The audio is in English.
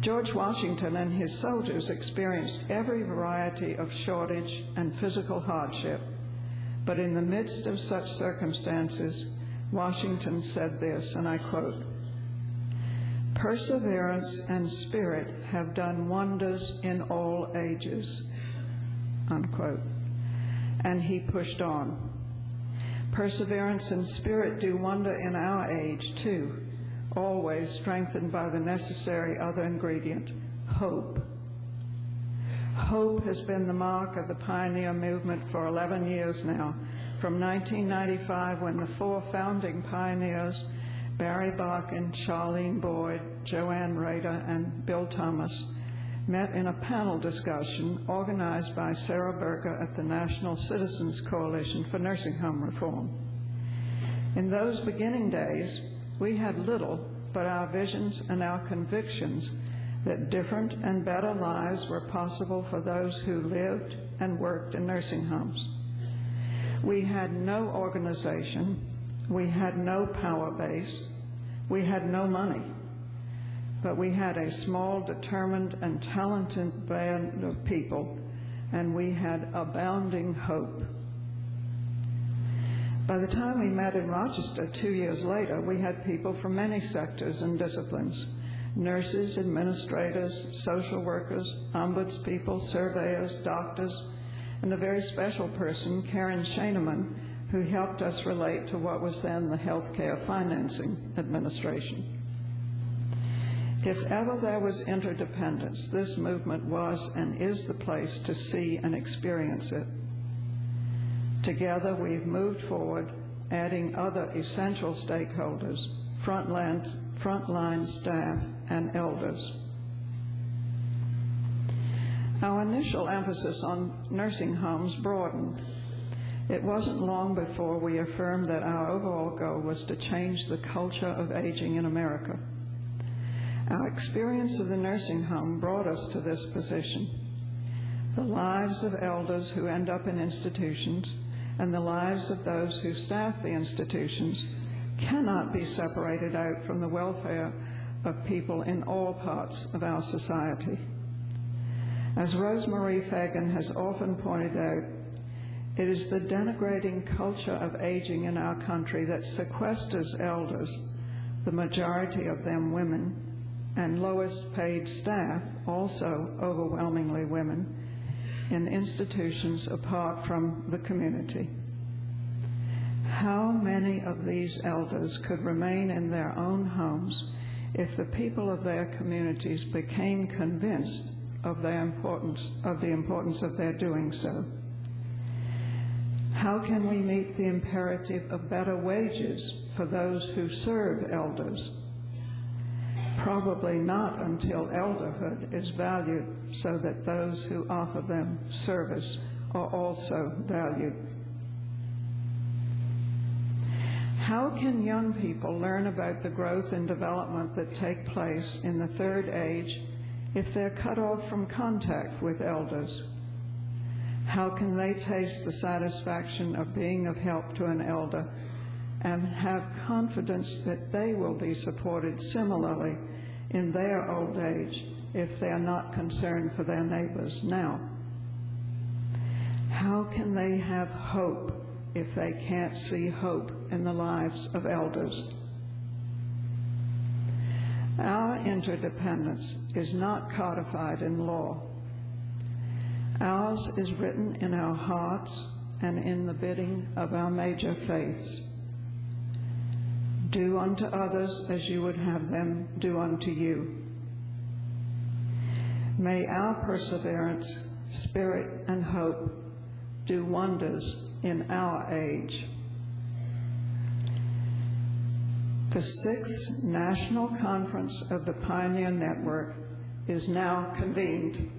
George Washington and his soldiers experienced every variety of shortage and physical hardship, but in the midst of such circumstances, Washington said this, and I quote, "Perseverance and spirit have done wonders in all ages," unquote. And he pushed on. Perseverance and spirit do wonder in our age, too, always strengthened by the necessary other ingredient, hope. Hope has been the mark of the pioneer movement for 11 years now, from 1995 when the four founding pioneers, Barry Barkin, Charlene Boyd, Joanne Rader, and Bill Thomas, met in a panel discussion organized by Sarah Berger at the National Citizens Coalition for Nursing Home Reform. In those beginning days, we had little but our visions and our convictions that different and better lives were possible for those who lived and worked in nursing homes. We had no organization, we had no power base, we had no money, but we had a small, determined, and talented band of people, and we had abounding hope. By the time we met in Rochester 2 years later, we had people from many sectors and disciplines: nurses, administrators, social workers, ombudspeople, surveyors, doctors, and a very special person, Karen Schaineman, who helped us relate to what was then the Healthcare Financing Administration. If ever there was interdependence, this movement was and is the place to see and experience it. Together, we've moved forward, adding other essential stakeholders, frontline staff, and elders. Our initial emphasis on nursing homes broadened. It wasn't long before we affirmed that our overall goal was to change the culture of aging in America. Our experience of the nursing home brought us to this position. The lives of elders who end up in institutions and the lives of those who staff the institutions cannot be separated out from the welfare of people in all parts of our society. As Rosemarie Fagan has often pointed out, it is the denigrating culture of aging in our country that sequesters elders, the majority of them women, and lowest paid staff, also overwhelmingly women, in institutions apart from the community. How many of these elders could remain in their own homes if the people of their communities became convinced of the importance of their doing so? How can we meet the imperative of better wages for those who serve elders? Probably not until elderhood is valued so that those who offer them service are also valued. How can young people learn about the growth and development that take place in the third age if they're cut off from contact with elders? How can they taste the satisfaction of being of help to an elder and have confidence that they will be supported similarly in their old age if they are not concerned for their neighbors now? How can they have hope if they can't see hope in the lives of elders? Our interdependence is not codified in law. Ours is written in our hearts and in the bidding of our major faiths. Do unto others as you would have them do unto you. May our perseverance, spirit, and hope do wonders in our age. The 6th National Conference of the Pioneer Network is now convened.